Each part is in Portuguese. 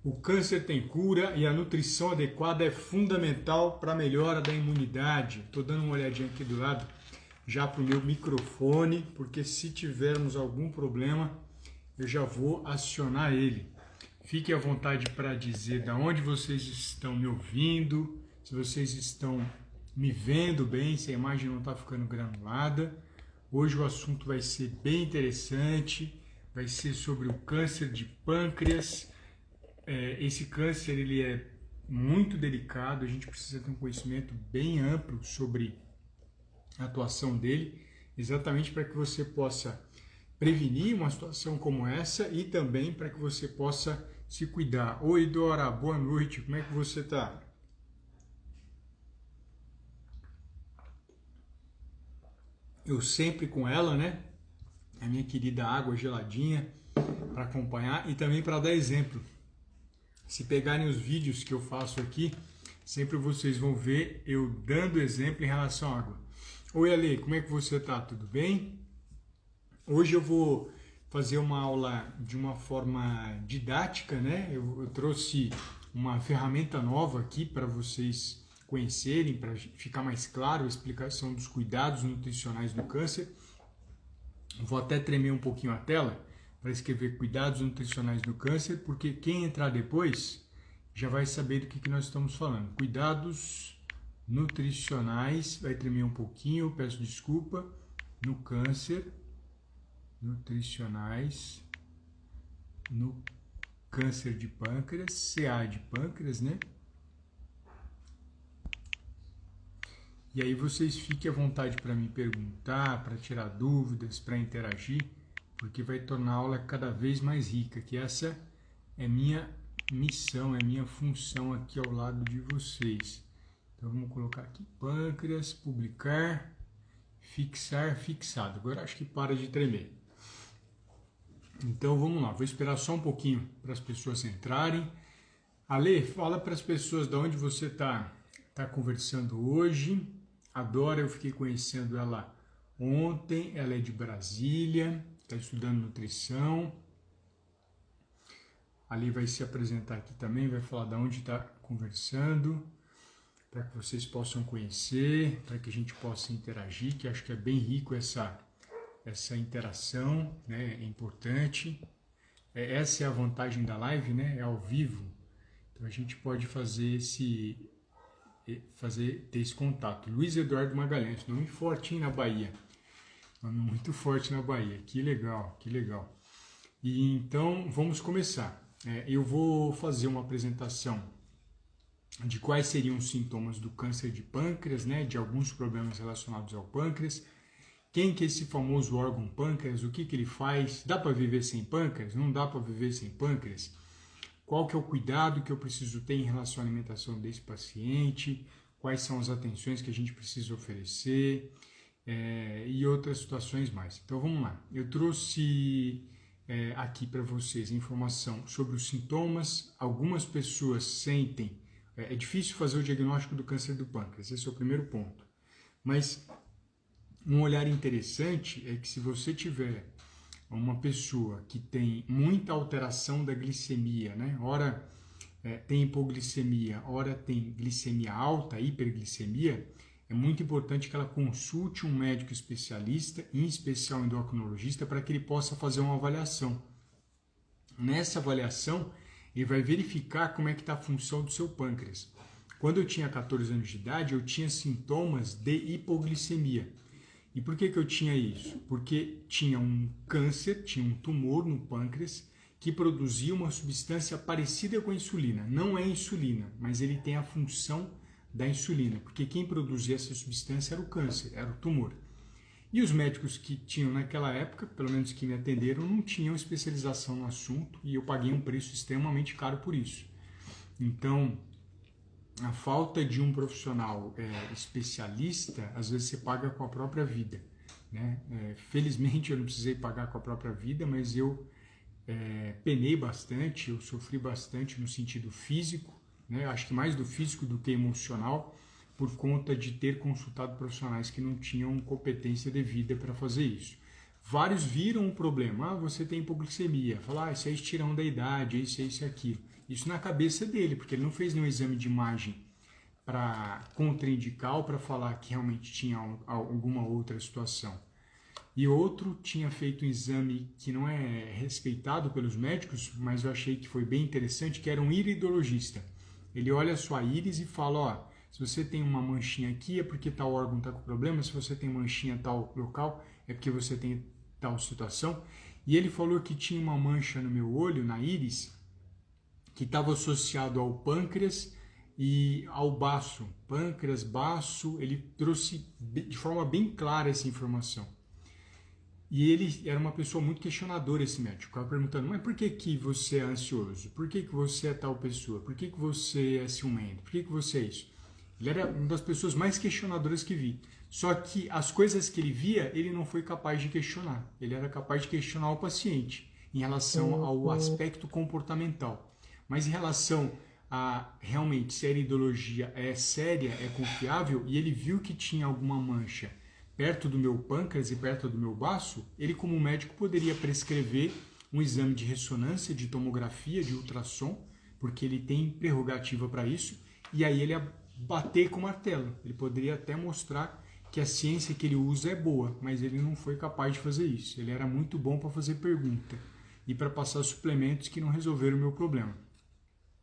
O câncer tem cura e a nutrição adequada é fundamental para a melhora da imunidade. Estou dando uma olhadinha aqui do lado já para o meu microfone, porque se tivermos algum problema, eu já vou acionar ele. Fique à vontade para dizer de onde vocês estão me ouvindo, se vocês estão me vendo bem, se a imagem não está ficando granulada. Hoje o assunto vai ser bem interessante, vai ser sobre o câncer de pâncreas. Esse câncer ele é muito delicado, a gente precisa ter um conhecimento bem amplo sobre a atuação dele, exatamente para que você possa prevenir uma situação como essa e também para que você possa se cuidar. Oi, Dora, boa noite, como é que você está? Eu sempre com ela, né? A minha querida água geladinha para acompanhar e também para dar exemplo. Se pegarem os vídeos que eu faço aqui, sempre vocês vão ver eu dando exemplo em relação à água. Oi, Ale, como é que você está? Tudo bem? Hoje eu vou fazer uma aula de uma forma didática, né? Eu trouxe uma ferramenta nova aqui para vocês conhecerem, para ficar mais claro a explicação dos cuidados nutricionais do câncer. Vou até tremer um pouquinho a tela para escrever cuidados nutricionais do câncer, porque quem entrar depois já vai saber do que nós estamos falando. Cuidados nutricionais, vai tremer um pouquinho, peço desculpa, no câncer, nutricionais, no câncer de pâncreas, CA de pâncreas, né? E aí vocês fiquem à vontade para me perguntar, para tirar dúvidas, para interagir, porque vai tornar a aula cada vez mais rica, que essa é minha missão, é minha função aqui ao lado de vocês. Então vamos colocar aqui pâncreas, publicar, fixar, fixado. Agora acho que para de tremer. Então vamos lá, vou esperar só um pouquinho para as pessoas entrarem. Ale, fala para as pessoas de onde você está conversando hoje. A Dora, eu fiquei conhecendo ela ontem, ela é de Brasília, está estudando nutrição. Ali vai se apresentar aqui também, vai falar de onde está conversando, para que vocês possam conhecer, para que a gente possa interagir, que acho que é bem rico essa interação, né? É importante. Essa é a vantagem da live, né? É ao vivo, então a gente pode ter esse contato. Luiz Eduardo Magalhães, nome forte, hein, na Bahia. Nome muito forte na Bahia. Que legal, que legal. E então, vamos começar. Eu vou fazer uma apresentação de quais seriam os sintomas do câncer de pâncreas, né, de alguns problemas relacionados ao pâncreas. Quem que é esse famoso órgão pâncreas? O que ele faz? Dá para viver sem pâncreas? Não dá para viver sem pâncreas? Qual que é o cuidado que eu preciso ter em relação à alimentação desse paciente, quais são as atenções que a gente precisa oferecer e outras situações mais. Então vamos lá, eu trouxe aqui para vocês informação sobre os sintomas. Algumas pessoas sentem, é difícil fazer o diagnóstico do câncer do pâncreas, esse é o primeiro ponto, mas um olhar interessante é que se você tiver uma pessoa que tem muita alteração da glicemia, né? Ora tem hipoglicemia, ora tem glicemia alta, hiperglicemia, é muito importante que ela consulte um médico especialista, em especial endocrinologista, para que ele possa fazer uma avaliação. Nessa avaliação, ele vai verificar como é que está a função do seu pâncreas. Quando eu tinha 14 anos de idade, eu tinha sintomas de hipoglicemia. E por que eu tinha isso? Porque tinha um câncer, tinha um tumor no pâncreas que produzia uma substância parecida com a insulina. Não é insulina, mas ele tem a função da insulina, porque quem produzia essa substância era o câncer, era o tumor. E os médicos que tinham naquela época, pelo menos que me atenderam, não tinham especialização no assunto e eu paguei um preço extremamente caro por isso. Então, a falta de um profissional especialista, às vezes você paga com a própria vida, né? Felizmente eu não precisei pagar com a própria vida, mas eu penei bastante, eu sofri bastante no sentido físico, né? Acho que mais do físico do que emocional, por conta de ter consultado profissionais que não tinham competência devida para fazer isso. Vários viram o problema, você tem hipoglicemia, falar, isso é estirão da idade, isso é isso e aquilo. Isso na cabeça dele, porque ele não fez nenhum exame de imagem para contraindicar ou para falar que realmente tinha alguma outra situação. E outro tinha feito um exame que não é respeitado pelos médicos, mas eu achei que foi bem interessante, que era um iridologista. Ele olha a sua íris e fala, ó, se você tem uma manchinha aqui é porque tal órgão está com problema, se você tem manchinha em tal local é porque você tem tal situação. E ele falou que tinha uma mancha no meu olho, na íris, que estava associado ao pâncreas e ao baço. Pâncreas, baço, ele trouxe de forma bem clara essa informação. E ele era uma pessoa muito questionadora, esse médico. Ficava perguntando, mas por que você é ansioso? Por que você é tal pessoa? Por que você é ciumento? Por que você é isso? Ele era uma das pessoas mais questionadoras que vi. Só que as coisas que ele via, ele não foi capaz de questionar. Ele era capaz de questionar o paciente em relação ao aspecto comportamental. Mas em relação a realmente se a iridologia é séria, é confiável, e ele viu que tinha alguma mancha perto do meu pâncreas e perto do meu baço, ele como médico poderia prescrever um exame de ressonância, de tomografia, de ultrassom, porque ele tem prerrogativa para isso, e aí ele ia bater com o martelo. Ele poderia até mostrar que a ciência que ele usa é boa, mas ele não foi capaz de fazer isso. Ele era muito bom para fazer pergunta e para passar suplementos que não resolveram o meu problema.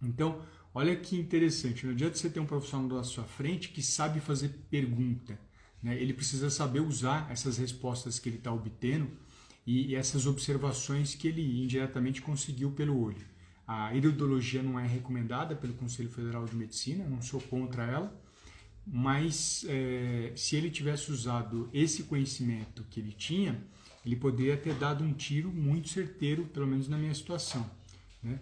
Então, olha que interessante, não adianta você ter um profissional da sua frente que sabe fazer pergunta, né? Ele precisa saber usar essas respostas que ele está obtendo e essas observações que ele indiretamente conseguiu pelo olho. A iridologia não é recomendada pelo Conselho Federal de Medicina, não sou contra ela, mas se ele tivesse usado esse conhecimento que ele tinha, ele poderia ter dado um tiro muito certeiro, pelo menos na minha situação, né?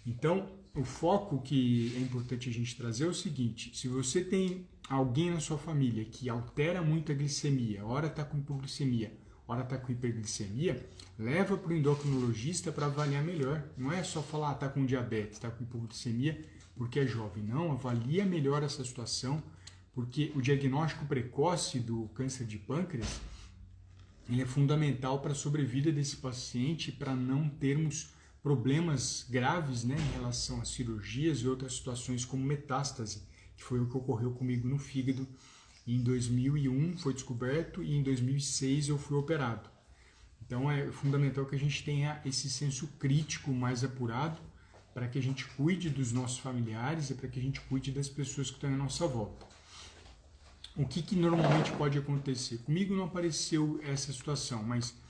Então, o foco que é importante a gente trazer é o seguinte: se você tem alguém na sua família que altera muito a glicemia, ora está com hipoglicemia, ora está com hiperglicemia, leva para o endocrinologista para avaliar melhor. Não é só falar, está com diabetes, está com hipoglicemia porque é jovem. Não, avalia melhor essa situação, porque o diagnóstico precoce do câncer de pâncreas ele é fundamental para a sobrevida desse paciente, para não termos problemas graves, né, em relação a cirurgias e outras situações como metástase, que foi o que ocorreu comigo no fígado. Em 2001 foi descoberto e em 2006 eu fui operado. Então é fundamental que a gente tenha esse senso crítico mais apurado para que a gente cuide dos nossos familiares e para que a gente cuide das pessoas que estão à nossa volta. O que normalmente pode acontecer? Comigo não apareceu essa situação, mas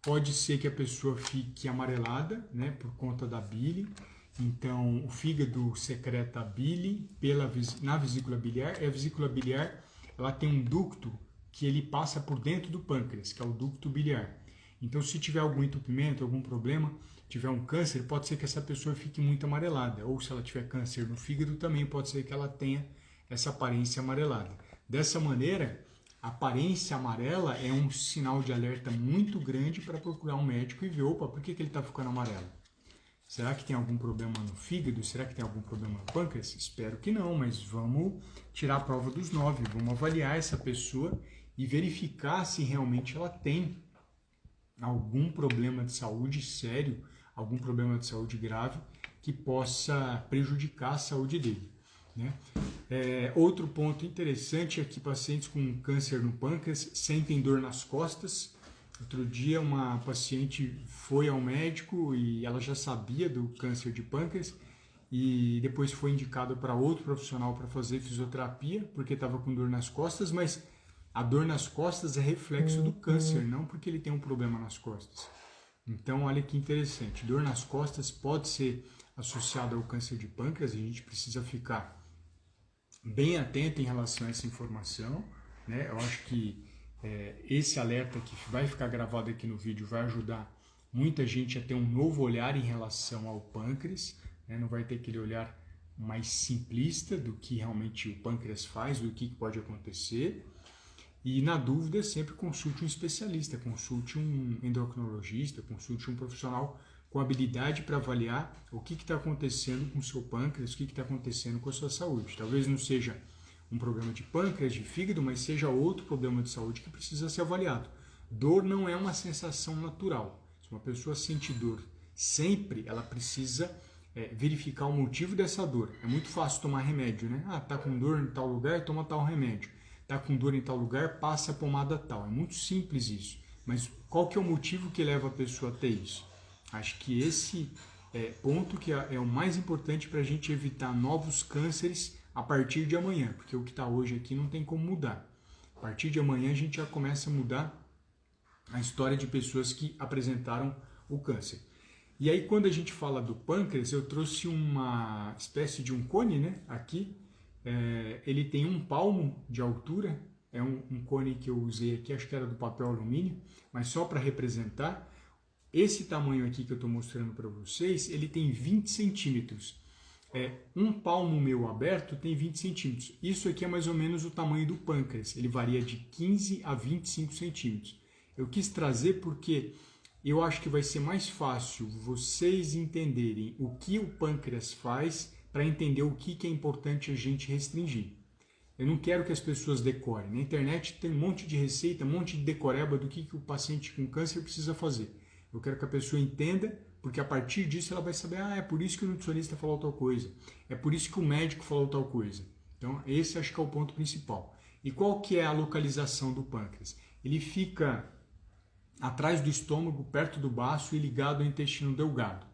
pode ser que a pessoa fique amarelada, né, por conta da bile. Então, o fígado secreta a bile na vesícula biliar. E a vesícula biliar ela tem um ducto que ele passa por dentro do pâncreas, que é o ducto biliar. Então, se tiver algum entupimento, algum problema, tiver um câncer, pode ser que essa pessoa fique muito amarelada. Ou se ela tiver câncer no fígado, também pode ser que ela tenha essa aparência amarelada. Dessa maneira, a aparência amarela é um sinal de alerta muito grande para procurar um médico e ver, opa, por que ele está ficando amarelo? Será que tem algum problema no fígado? Será que tem algum problema no pâncreas? Espero que não, mas vamos tirar a prova dos 9, vamos avaliar essa pessoa e verificar se realmente ela tem algum problema de saúde sério, algum problema de saúde grave que possa prejudicar a saúde dele, né? Outro ponto interessante é que pacientes com câncer no pâncreas sentem dor nas costas. Outro dia uma paciente foi ao médico e ela já sabia do câncer de pâncreas e depois foi indicado para outro profissional para fazer fisioterapia porque estava com dor nas costas, mas a dor nas costas é reflexo do câncer, não porque ele tem um problema nas costas. Então olha que interessante, dor nas costas pode ser associada ao câncer de pâncreas, a gente precisa ficar bem atento em relação a essa informação, né? Eu acho que esse alerta que vai ficar gravado aqui no vídeo vai ajudar muita gente a ter um novo olhar em relação ao pâncreas, né? Não vai ter aquele olhar mais simplista do que realmente o pâncreas faz, do que pode acontecer. E na dúvida, sempre consulte um especialista, consulte um endocrinologista, consulte um profissional com habilidade para avaliar o que está acontecendo com o seu pâncreas, o que está acontecendo com a sua saúde. Talvez não seja um problema de pâncreas, de fígado, mas seja outro problema de saúde que precisa ser avaliado. Dor não é uma sensação natural. Se uma pessoa sente dor sempre, ela precisa verificar o motivo dessa dor. É muito fácil tomar remédio, né? Ah, tá com dor em tal lugar, toma tal remédio. Tá com dor em tal lugar, passa a pomada tal. É muito simples isso. Mas qual que é o motivo que leva a pessoa a ter isso? Acho que esse ponto que é o mais importante para a gente evitar novos cânceres a partir de amanhã, porque o que está hoje aqui não tem como mudar. A partir de amanhã a gente já começa a mudar a história de pessoas que apresentaram o câncer. E aí quando a gente fala do pâncreas, eu trouxe uma espécie de um cone, né? Aqui, ele tem 1 palmo de altura, é um cone que eu usei aqui, acho que era do papel alumínio, mas só para representar. Esse tamanho aqui que eu estou mostrando para vocês, ele tem 20 centímetros. 1 palmo meu aberto tem 20 centímetros. Isso aqui é mais ou menos o tamanho do pâncreas. Ele varia de 15 a 25 centímetros. Eu quis trazer porque eu acho que vai ser mais fácil vocês entenderem o que o pâncreas faz para entender o que é importante a gente restringir. Eu não quero que as pessoas decorem. Na internet tem um monte de receita, um monte de decoreba do que o paciente com câncer precisa fazer. Eu quero que a pessoa entenda, porque a partir disso ela vai saber, é por isso que o nutricionista falou tal coisa, é por isso que o médico falou tal coisa. Então, esse acho que é o ponto principal. E qual que é a localização do pâncreas? Ele fica atrás do estômago, perto do baço e ligado ao intestino delgado.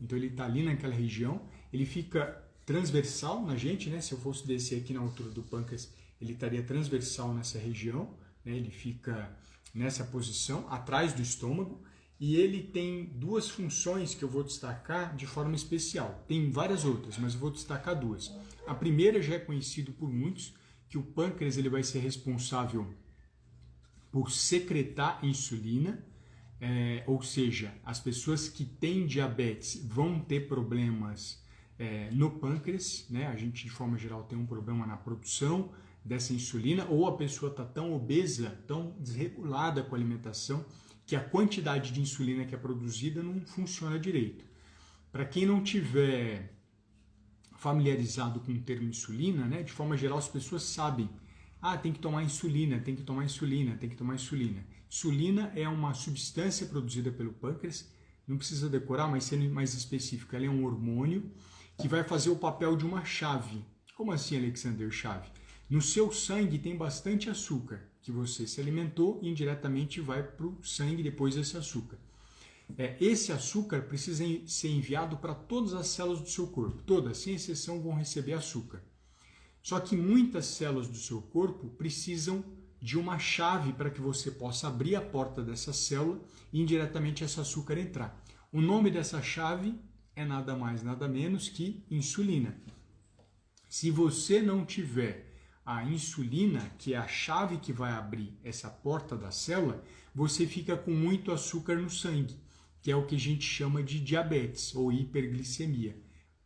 Então, ele está ali naquela região, ele fica transversal na gente, né? Se eu fosse descer aqui na altura do pâncreas, ele estaria transversal nessa região, né? Ele fica nessa posição, atrás do estômago. E ele tem 2 funções que eu vou destacar de forma especial. Tem várias outras, mas eu vou destacar 2. A primeira já é conhecido por muitos, que o pâncreas ele vai ser responsável por secretar insulina, ou seja, as pessoas que têm diabetes vão ter problemas no pâncreas, né? A gente de forma geral tem um problema na produção dessa insulina, ou a pessoa está tão obesa, tão desregulada com a alimentação, que a quantidade de insulina que é produzida não funciona direito. Para quem não tiver familiarizado com o termo insulina, né, de forma geral as pessoas sabem, tem que tomar insulina, tem que tomar insulina, tem que tomar insulina. Insulina é uma substância produzida pelo pâncreas, não precisa decorar, mas sendo mais específico, ela é um hormônio que vai fazer o papel de uma chave. Como assim, Alexander, chave? No seu sangue tem bastante açúcar, que você se alimentou e indiretamente vai para o sangue depois desse açúcar. Esse açúcar precisa ser enviado para todas as células do seu corpo. Todas, sem exceção, vão receber açúcar. Só que muitas células do seu corpo precisam de uma chave para que você possa abrir a porta dessa célula e indiretamente esse açúcar entrar. O nome dessa chave é nada mais, nada menos que insulina. Se você não tiver a insulina, que é a chave que vai abrir essa porta da célula, você fica com muito açúcar no sangue, que é o que a gente chama de diabetes ou hiperglicemia.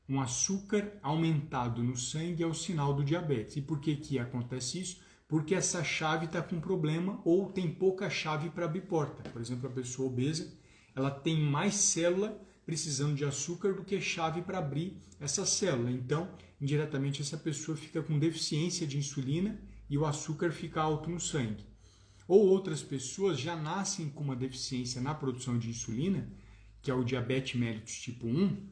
Um açúcar aumentado no sangue é o sinal do diabetes. E por que acontece isso? Porque essa chave está com problema ou tem pouca chave para abrir porta. Por exemplo, a pessoa obesa, ela tem mais célula precisando de açúcar do que chave para abrir essa célula. Então, indiretamente, essa pessoa fica com deficiência de insulina e o açúcar fica alto no sangue. Ou outras pessoas já nascem com uma deficiência na produção de insulina, que é o diabetes mellitus tipo 1,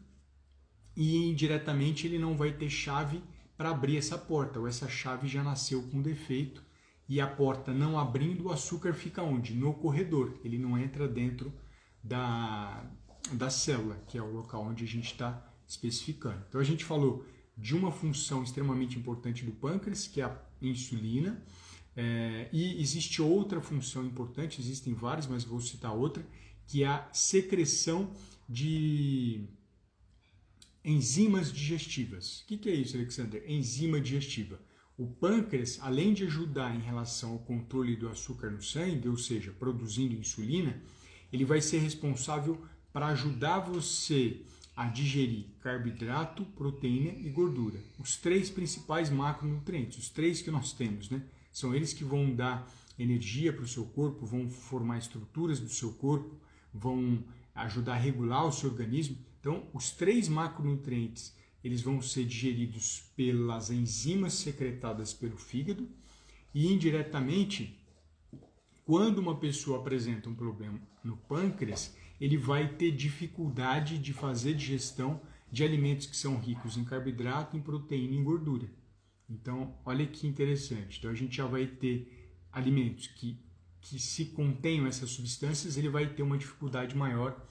e indiretamente ele não vai ter chave para abrir essa porta, ou essa chave já nasceu com defeito, e a porta não abrindo, o açúcar fica onde? No corredor, ele não entra dentro da célula, que é o local onde a gente está especificando. Então a gente falou de uma função extremamente importante do pâncreas, que é a insulina, e existe outra função importante, existem várias, mas vou citar outra, que é a secreção de enzimas digestivas. O que é isso, Alexander? Enzima digestiva. O pâncreas, além de ajudar em relação ao controle do açúcar no sangue, ou seja, produzindo insulina, ele vai ser responsável para ajudar você a digerir carboidrato, proteína e gordura. Os 3 principais macronutrientes, os 3 que nós temos, né? São eles que vão dar energia para o seu corpo, vão formar estruturas do seu corpo, vão ajudar a regular o seu organismo. Então, os 3 macronutrientes, eles vão ser digeridos pelas enzimas secretadas pelo fígado e indiretamente, quando uma pessoa apresenta um problema no pâncreas, ele vai ter dificuldade de fazer digestão de alimentos que são ricos em carboidrato, em proteína e em gordura. Então, olha que interessante. Então, a gente já vai ter alimentos que se contenham essas substâncias, ele vai ter uma dificuldade maior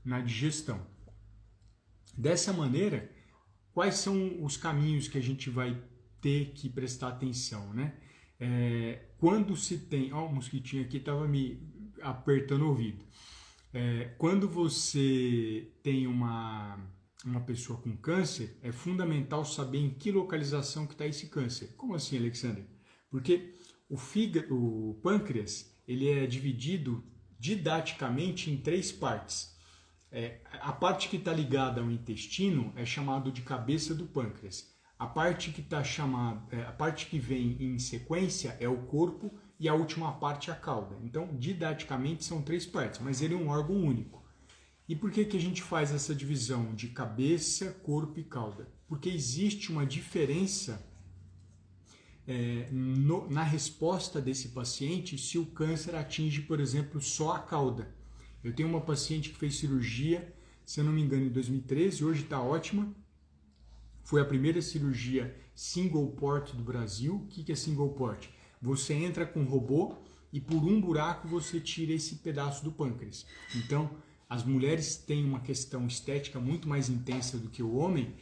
na digestão. Dessa maneira, quais são os caminhos que a gente vai ter que prestar atenção, né? Quando se tem... Ó, o mosquitinho aqui estava me apertando o ouvido. Quando você tem uma pessoa com câncer, é fundamental saber em que localização que está esse câncer. Como assim, Alexandre? Porque o pâncreas, ele é dividido didaticamente em 3 partes. A parte que está ligada ao intestino é chamado de cabeça do pâncreas. A parte que vem em sequência é o corpo e a última parte é a cauda. Então, didaticamente são 3 partes, mas ele é um órgão único. E por que a gente faz essa divisão de cabeça, corpo e cauda? Porque existe uma diferença na resposta desse paciente se o câncer atinge, por exemplo, só a cauda. Eu tenho uma paciente que fez cirurgia, se eu não me engano, em 2013, hoje está ótima. Foi a primeira cirurgia single port do Brasil. O que é single port? Você entra com um robô e por um buraco você tira esse pedaço do pâncreas. Então, as mulheres têm uma questão estética muito mais intensa do que o homem.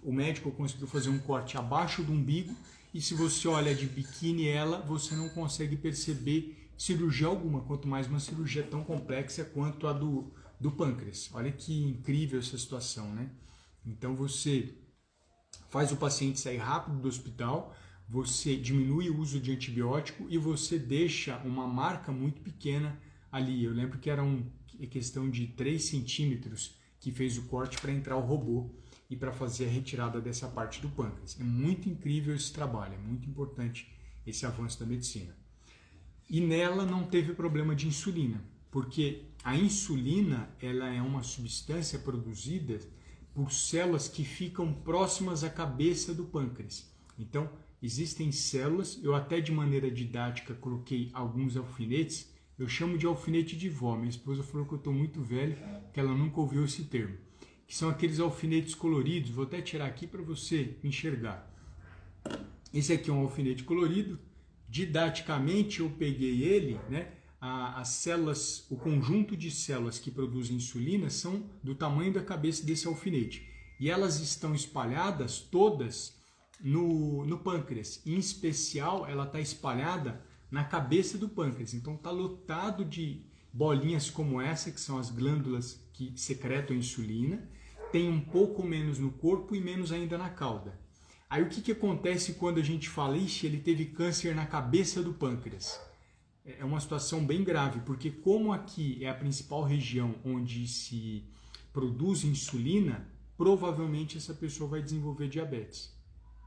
O médico conseguiu fazer um corte abaixo do umbigo e se você olha de biquíni você não consegue perceber cirurgia alguma, quanto mais uma cirurgia tão complexa quanto a do pâncreas. Olha que incrível essa situação, né? Então você faz o paciente sair rápido do hospital, você diminui o uso de antibiótico e você deixa uma marca muito pequena ali. Eu lembro que era questão de 3 centímetros que fez o corte para entrar o robô e para fazer a retirada dessa parte do pâncreas. É muito incrível esse trabalho, é muito importante esse avanço da medicina. E nela não teve problema de insulina, porque a insulina ela é uma substância produzida por células que ficam próximas à cabeça do pâncreas. Então, existem células, eu até de maneira didática coloquei alguns alfinetes, eu chamo de alfinete de vó. Minha esposa falou que eu estou muito velho, que ela nunca ouviu esse termo. Que são aqueles alfinetes coloridos, vou até tirar aqui para você enxergar. Esse aqui é um alfinete colorido, didaticamente eu peguei ele, né? As células, o conjunto de células que produzem insulina são do tamanho da cabeça desse alfinete. E elas estão espalhadas todas no pâncreas. Em especial, ela está espalhada na cabeça do pâncreas. Então está lotado de bolinhas como essa, que são as glândulas que secretam insulina. Tem um pouco menos no corpo e menos ainda na cauda. Aí o que acontece quando a gente fala, ixi, ele teve câncer na cabeça do pâncreas? É uma situação bem grave, porque como aqui é a principal região onde se produz insulina, provavelmente essa pessoa vai desenvolver diabetes.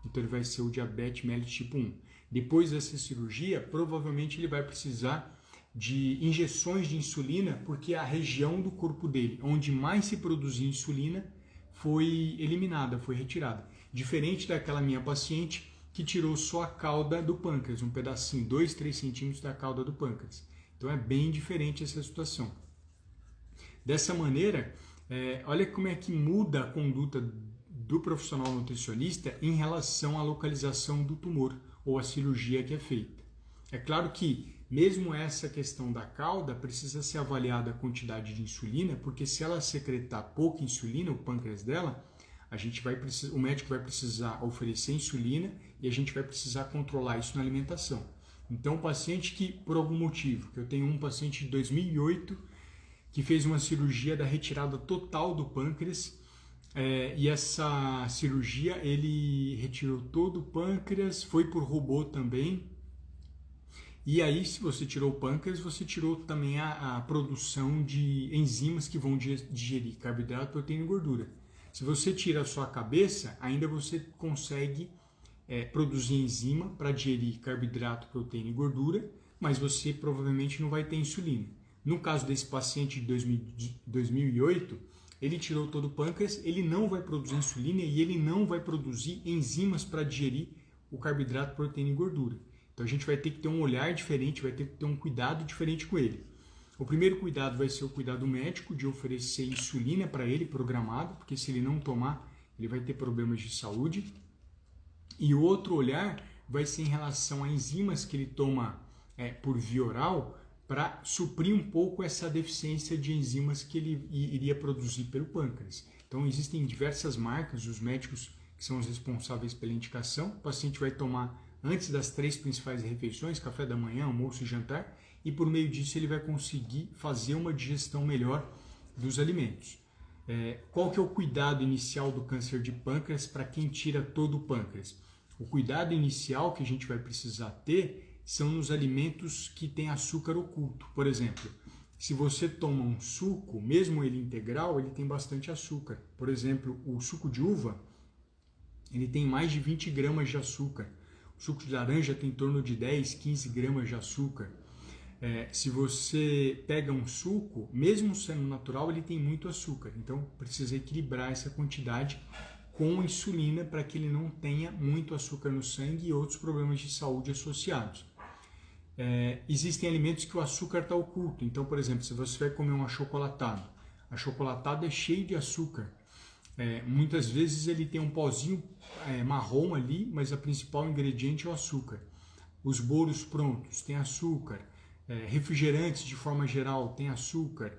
Então ele vai ser o diabetes mellitus tipo 1. Depois dessa cirurgia, provavelmente ele vai precisar de injeções de insulina, porque a região do corpo dele onde mais se produzia insulina foi eliminada, foi retirada. Diferente daquela minha paciente que tirou só a cauda do pâncreas, um pedacinho, 2, 3 centímetros da cauda do pâncreas. Então é bem diferente essa situação. Dessa maneira, olha como é que muda a conduta do profissional nutricionista em relação à localização do tumor ou à cirurgia que é feita. É claro que mesmo essa questão da cauda precisa ser avaliada a quantidade de insulina, porque se ela secretar pouca insulina, o pâncreas dela, o médico vai precisar oferecer insulina e a gente vai precisar controlar isso na alimentação. Então, o paciente que, por algum motivo, que eu tenho um paciente de 2008 que fez uma cirurgia da retirada total do pâncreas, e essa cirurgia ele retirou todo o pâncreas, foi por robô também. E aí, se você tirou o pâncreas, você tirou também a produção de enzimas que vão digerir carboidrato, proteína e gordura. Se você tira só a cabeça, ainda você consegue produzir enzima para digerir carboidrato, proteína e gordura, mas você provavelmente não vai ter insulina. No caso desse paciente de 2008, ele tirou todo o pâncreas, ele não vai produzir insulina e ele não vai produzir enzimas para digerir o carboidrato, proteína e gordura. Então a gente vai ter que ter um olhar diferente, vai ter que ter um cuidado diferente com ele. O primeiro cuidado vai ser o cuidado médico, de oferecer insulina para ele, programado, porque se ele não tomar, ele vai ter problemas de saúde. E o outro olhar vai ser em relação a enzimas que ele toma por via oral, para suprir um pouco essa deficiência de enzimas que ele iria produzir pelo pâncreas. Então existem diversas marcas, os médicos que são os responsáveis pela indicação. O paciente vai tomar antes das 3 principais refeições, café da manhã, almoço e jantar, e por meio disso ele vai conseguir fazer uma digestão melhor dos alimentos. Qual que é o cuidado inicial do câncer de pâncreas para quem tira todo o pâncreas? O cuidado inicial que a gente vai precisar ter são nos alimentos que têm açúcar oculto. Por exemplo, se você toma um suco, mesmo ele integral, ele tem bastante açúcar. Por exemplo, o suco de uva, ele tem mais de 20 gramas de açúcar. O suco de laranja tem em torno de 10, 15 gramas de açúcar. Se você pega um suco, mesmo sendo natural, ele tem muito açúcar. Então, precisa equilibrar essa quantidade com insulina para que ele não tenha muito açúcar no sangue e outros problemas de saúde associados. Existem alimentos que o açúcar está oculto. Então, por exemplo, se você vai comer um achocolatado, achocolatado é cheio de açúcar. Muitas vezes ele tem um pozinho marrom ali, mas o principal ingrediente é o açúcar. Os bolos prontos têm açúcar, refrigerantes de forma geral têm açúcar,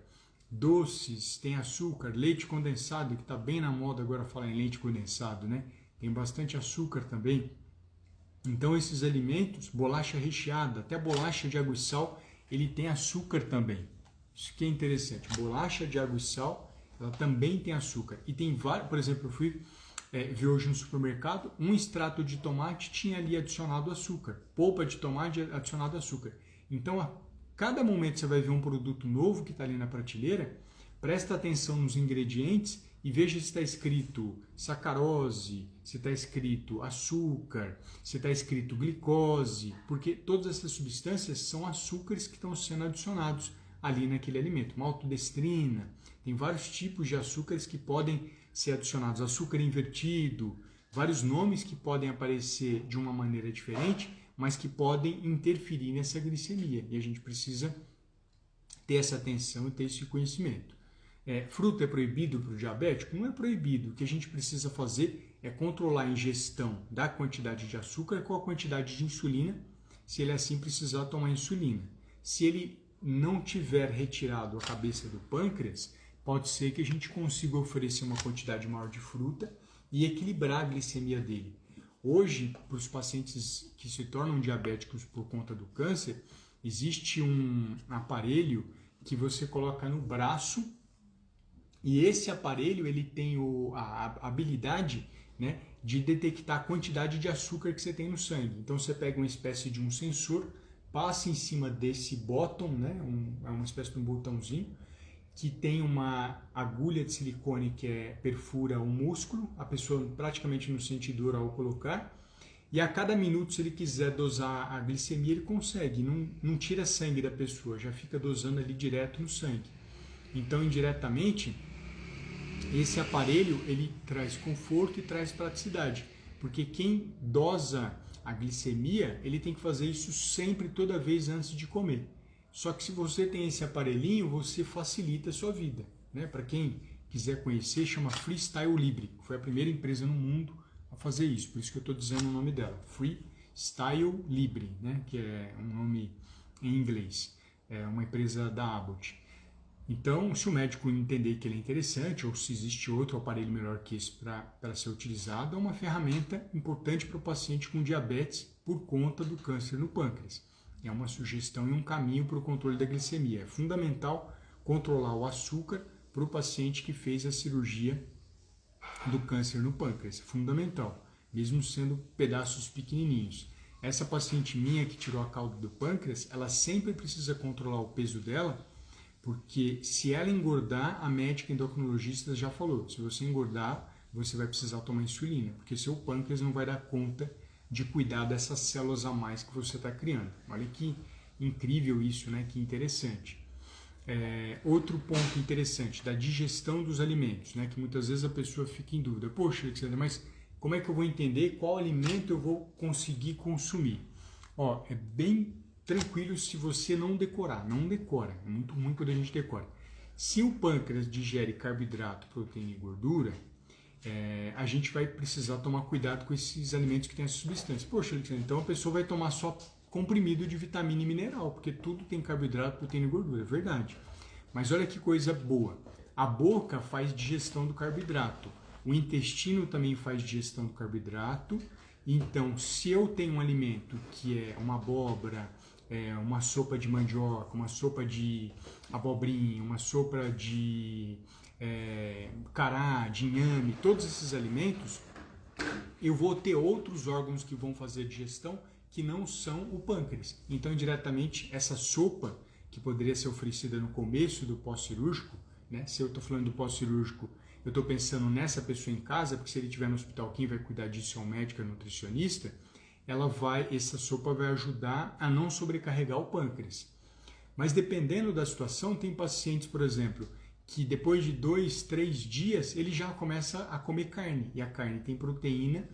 doces têm açúcar, leite condensado, que está bem na moda agora falar em leite condensado, né? Tem bastante açúcar também. Então esses alimentos, bolacha recheada, até bolacha de água e sal, ele tem açúcar também. Isso que é interessante. Bolacha de água e sal, ela também tem açúcar. E tem vários, por exemplo, eu fui ver hoje no supermercado, um extrato de tomate tinha ali adicionado açúcar, polpa de tomate adicionado açúcar. Então a cada momento você vai ver um produto novo que está ali na prateleira, presta atenção nos ingredientes e veja se está escrito sacarose, se está escrito açúcar, se está escrito glicose, porque todas essas substâncias são açúcares que estão sendo adicionados ali naquele alimento. Maltodestrina, tem vários tipos de açúcares que podem ser adicionados. Açúcar invertido, vários nomes que podem aparecer de uma maneira diferente, mas que podem interferir nessa glicemia. E a gente precisa ter essa atenção e ter esse conhecimento. Fruta é proibido para o diabético? Não é proibido. O que a gente precisa fazer é controlar a ingestão da quantidade de açúcar com a quantidade de insulina, se ele assim precisar tomar insulina. Se ele não tiver retirado a cabeça do pâncreas, pode ser que a gente consiga oferecer uma quantidade maior de fruta e equilibrar a glicemia dele. Hoje, para os pacientes que se tornam diabéticos por conta do câncer, existe um aparelho que você coloca no braço. E esse aparelho ele tem a habilidade, né, de detectar a quantidade de açúcar que você tem no sangue. Então você pega uma espécie de um sensor, passa em cima desse botão, né, é uma espécie de um botãozinho, que tem uma agulha de silicone que perfura o músculo, a pessoa praticamente não sente dor ao colocar. E a cada minuto, se ele quiser dosar a glicemia, ele consegue, não tira sangue da pessoa, já fica dosando ali direto no sangue. Então, indiretamente, esse aparelho ele traz conforto e traz praticidade, porque quem dosa a glicemia, ele tem que fazer isso sempre, toda vez antes de comer. Só que se você tem esse aparelhinho, você facilita a sua vida, né? Para quem quiser conhecer, chama Freestyle Libre, foi a primeira empresa no mundo a fazer isso, por isso que eu estou dizendo o nome dela, Freestyle Libre, né? Que é um nome em inglês, é uma empresa da Abbott. Então, se o médico entender que ele é interessante ou se existe outro aparelho melhor que esse para ser utilizado, é uma ferramenta importante para o paciente com diabetes por conta do câncer no pâncreas. É uma sugestão e um caminho para o controle da glicemia. É fundamental controlar o açúcar para o paciente que fez a cirurgia do câncer no pâncreas. Fundamental, mesmo sendo pedaços pequenininhos. Essa paciente minha que tirou a cauda do pâncreas, ela sempre precisa controlar o peso dela, porque se ela engordar, a médica endocrinologista já falou, se você engordar, você vai precisar tomar insulina, porque seu pâncreas não vai dar conta de cuidar dessas células a mais que você está criando. Olha que incrível isso, né? Que interessante. Outro ponto interessante, da digestão dos alimentos, né? Que muitas vezes a pessoa fica em dúvida. Poxa, Alexandre, mas como é que eu vou entender qual alimento eu vou conseguir consumir? É bem tranquilo se você não decorar. Não decora, é muito ruim quando a gente decora. Se o pâncreas digere carboidrato, proteína e gordura, a gente vai precisar tomar cuidado com esses alimentos que têm essa substância. Poxa, Alexandre, então a pessoa vai tomar só comprimido de vitamina e mineral, porque tudo tem carboidrato, proteína e gordura, é verdade. Mas olha que coisa boa. A boca faz digestão do carboidrato. O intestino também faz digestão do carboidrato. Então, se eu tenho um alimento que é uma abóbora, uma sopa de mandioca, uma sopa de abobrinha, uma sopa de cará, de inhame, todos esses alimentos, eu vou ter outros órgãos que vão fazer a digestão que não são o pâncreas. Então, indiretamente, essa sopa que poderia ser oferecida no começo do pós-cirúrgico, né? Se eu estou falando do pós-cirúrgico, eu estou pensando nessa pessoa em casa, porque se ele estiver no hospital, quem vai cuidar disso é um médico, é um nutricionista, essa sopa vai ajudar a não sobrecarregar o pâncreas. Mas dependendo da situação, tem pacientes, por exemplo, que depois de 2, 3 dias, ele já começa a comer carne, e a carne tem proteína,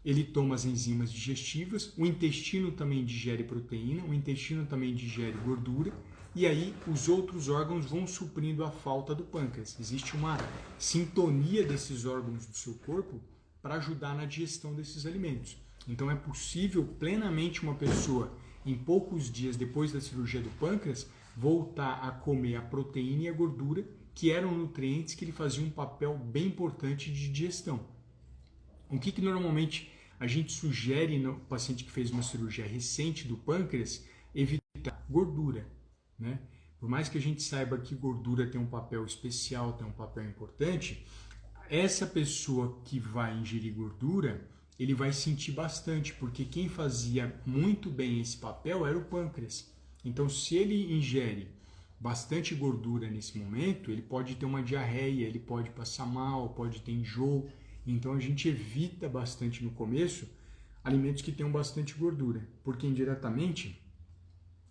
ele toma as enzimas digestivas, o intestino também digere proteína, o intestino também digere gordura, e aí os outros órgãos vão suprindo a falta do pâncreas. Existe uma sintonia desses órgãos do seu corpo para ajudar na digestão desses alimentos. Então é possível plenamente uma pessoa, em poucos dias depois da cirurgia do pâncreas, voltar a comer a proteína e a gordura, que eram nutrientes que lhe faziam um papel bem importante de digestão. O que normalmente a gente sugere no paciente que fez uma cirurgia recente do pâncreas? Evitar gordura, né? Por mais que a gente saiba que gordura tem um papel especial, tem um papel importante, essa pessoa que vai ingerir gordura, ele vai sentir bastante, porque quem fazia muito bem esse papel era o pâncreas. Então, se ele ingere bastante gordura nesse momento, ele pode ter uma diarreia, ele pode passar mal, pode ter enjoo. Então a gente evita bastante no começo alimentos que tenham bastante gordura, porque indiretamente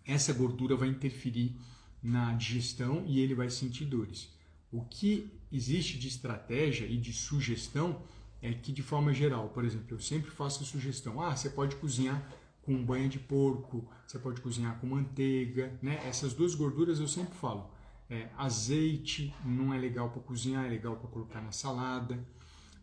essa gordura vai interferir na digestão e ele vai sentir dores. O que existe de estratégia e de sugestão é que, de forma geral, por exemplo, eu sempre faço a sugestão, você pode cozinhar com banha de porco, você pode cozinhar com manteiga, né? Essas duas gorduras eu sempre falo. Azeite não é legal para cozinhar, é legal para colocar na salada.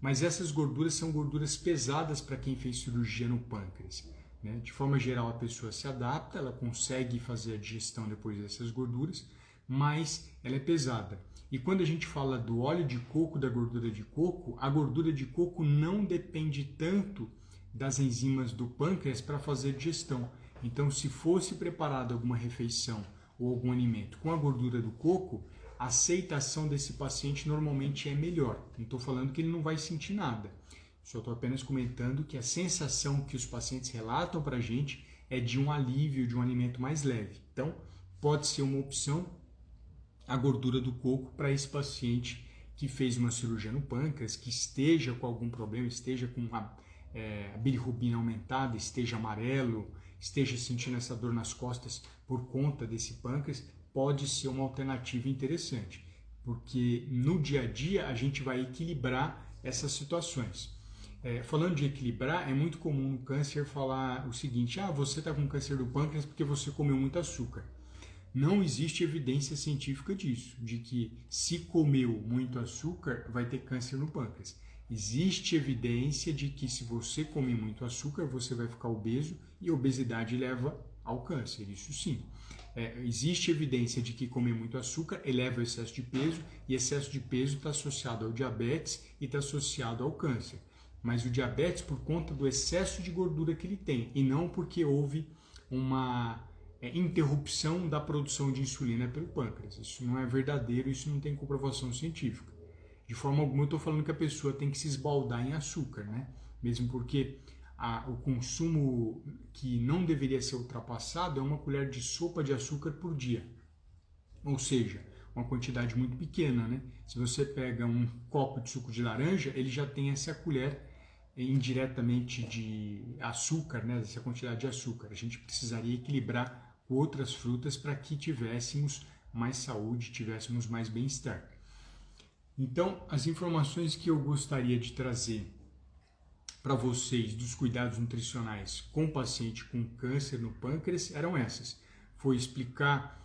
Mas essas gorduras são gorduras pesadas para quem fez cirurgia no pâncreas, né? De forma geral, a pessoa se adapta, ela consegue fazer a digestão depois dessas gorduras, mas ela é pesada. E quando a gente fala do óleo de coco, da gordura de coco, a gordura de coco não depende tanto das enzimas do pâncreas para fazer digestão. Então, se fosse preparada alguma refeição ou algum alimento com a gordura do coco, a aceitação desse paciente normalmente é melhor. Não estou falando que ele não vai sentir nada. Só estou apenas comentando que a sensação que os pacientes relatam para a gente é de um alívio, de um alimento mais leve. Então, pode ser uma opção a gordura do coco para esse paciente que fez uma cirurgia no pâncreas, que esteja com algum problema, esteja com a bilirrubina aumentada, esteja amarelo, esteja sentindo essa dor nas costas por conta desse pâncreas, pode ser uma alternativa interessante, porque no dia a dia a gente vai equilibrar essas situações. Falando de equilibrar, é muito comum no câncer falar o seguinte, você está com câncer do pâncreas porque você comeu muito açúcar. Não existe evidência científica disso, de que se comeu muito açúcar vai ter câncer no pâncreas. Existe evidência de que se você comer muito açúcar, você vai ficar obeso e a obesidade leva ao câncer, isso sim. Existe evidência de que comer muito açúcar eleva o excesso de peso e excesso de peso está associado ao diabetes e está associado ao câncer. Mas o diabetes por conta do excesso de gordura que ele tem e não porque houve uma interrupção da produção de insulina pelo pâncreas. Isso não é verdadeiro, isso não tem comprovação científica. De forma alguma eu estou falando que a pessoa tem que se esbaldar em açúcar, né? Mesmo porque o consumo que não deveria ser ultrapassado é uma colher de sopa de açúcar por dia. Ou seja, uma quantidade muito pequena, né? Se você pega um copo de suco de laranja, ele já tem essa colher indiretamente de açúcar, né? Essa quantidade de açúcar. A gente precisaria equilibrar com outras frutas para que tivéssemos mais saúde, tivéssemos mais bem-estar. Então, as informações que eu gostaria de trazer para vocês dos cuidados nutricionais com paciente com câncer no pâncreas eram essas. Foi explicar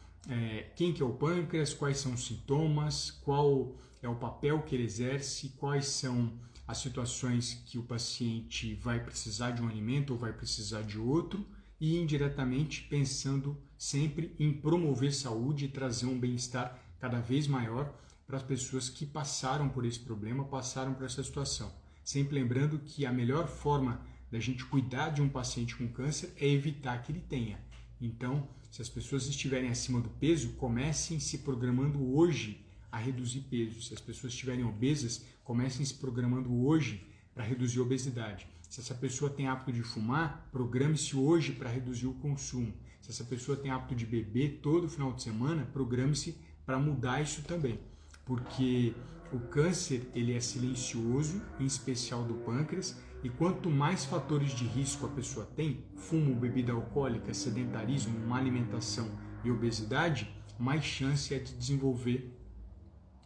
quem que é o pâncreas, quais são os sintomas, qual é o papel que ele exerce, quais são as situações que o paciente vai precisar de um alimento ou vai precisar de outro, e indiretamente pensando sempre em promover saúde e trazer um bem-estar cada vez maior para as pessoas que passaram por esse problema, passaram por essa situação. Sempre lembrando que a melhor forma da gente cuidar de um paciente com câncer é evitar que ele tenha. Então, se as pessoas estiverem acima do peso, comecem se programando hoje a reduzir peso. Se as pessoas estiverem obesas, comecem se programando hoje para reduzir a obesidade. Se essa pessoa tem hábito de fumar, programe-se hoje para reduzir o consumo. Se essa pessoa tem hábito de beber todo final de semana, programe-se para mudar isso também. Porque o câncer ele é silencioso, em especial do pâncreas, e quanto mais fatores de risco a pessoa tem, fumo, bebida alcoólica, sedentarismo, má alimentação e obesidade, mais chance é de desenvolver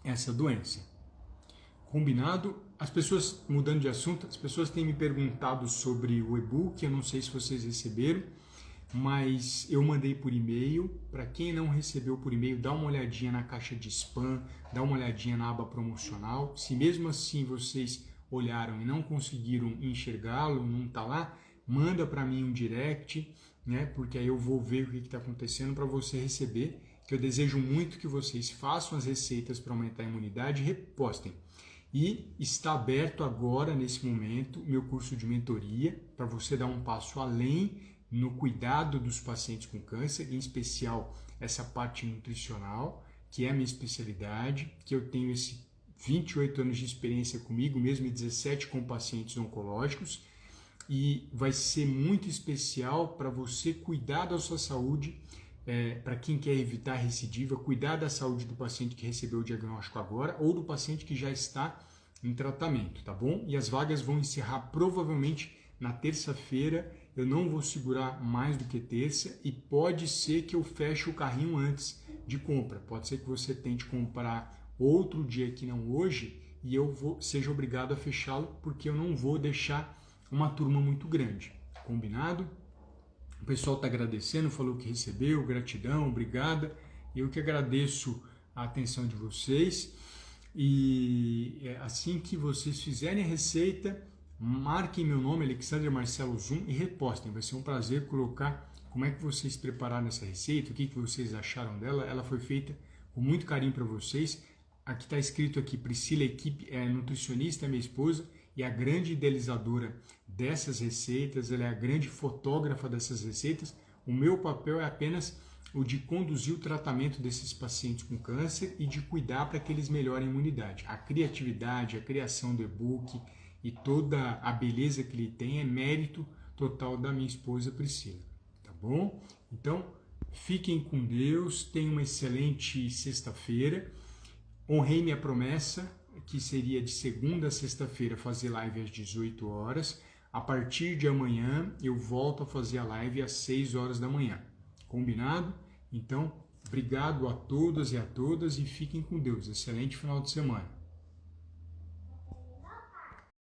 essa doença. Combinado? As pessoas, mudando de assunto, as pessoas têm me perguntado sobre o e-book, eu não sei se vocês receberam, mas eu mandei por e-mail. Para quem não recebeu por e-mail, dá uma olhadinha na caixa de spam, dá uma olhadinha na aba promocional. Se mesmo assim vocês olharam e não conseguiram enxergá-lo, não está lá, manda para mim um direct, né? Porque aí eu vou ver o que está acontecendo para você receber, que eu desejo muito que vocês façam as receitas para aumentar a imunidade e repostem. E está aberto agora, nesse momento, meu curso de mentoria, para você dar um passo além no cuidado dos pacientes com câncer, em especial essa parte nutricional, que é a minha especialidade, que eu tenho 28 anos de experiência comigo mesmo e 17 com pacientes oncológicos, e vai ser muito especial para você cuidar da sua saúde, para quem quer evitar recidiva, cuidar da saúde do paciente que recebeu o diagnóstico agora ou do paciente que já está em tratamento, tá bom? E as vagas vão encerrar provavelmente na terça-feira. Eu não vou segurar mais do que terça e pode ser que eu feche o carrinho antes de compra. Pode ser que você tente comprar outro dia que não hoje e eu seja obrigado a fechá-lo porque eu não vou deixar uma turma muito grande. Combinado? O pessoal está agradecendo, falou que recebeu, gratidão, obrigada. Eu que agradeço a atenção de vocês. E assim que vocês fizerem a receita, marquem meu nome, Alexandre Marcelo Zoom, e repostem. Vai ser um prazer colocar como é que vocês prepararam essa receita, o que vocês acharam dela. Ela foi feita com muito carinho para vocês. Aqui está escrito aqui, Priscila, equipe, nutricionista, minha esposa, e a grande idealizadora dessas receitas, ela é a grande fotógrafa dessas receitas. O meu papel é apenas o de conduzir o tratamento desses pacientes com câncer e de cuidar para que eles melhorem a imunidade. A criatividade, a criação do e-book e toda a beleza que ele tem é mérito total da minha esposa Priscila, tá bom? Então, fiquem com Deus, tenham uma excelente sexta-feira. Honrei minha promessa, que seria de segunda a sexta-feira fazer live às 18 horas. A partir de amanhã eu volto a fazer a live às 6 horas da manhã. Combinado? Então, obrigado a todas e a todas e fiquem com Deus. Excelente final de semana.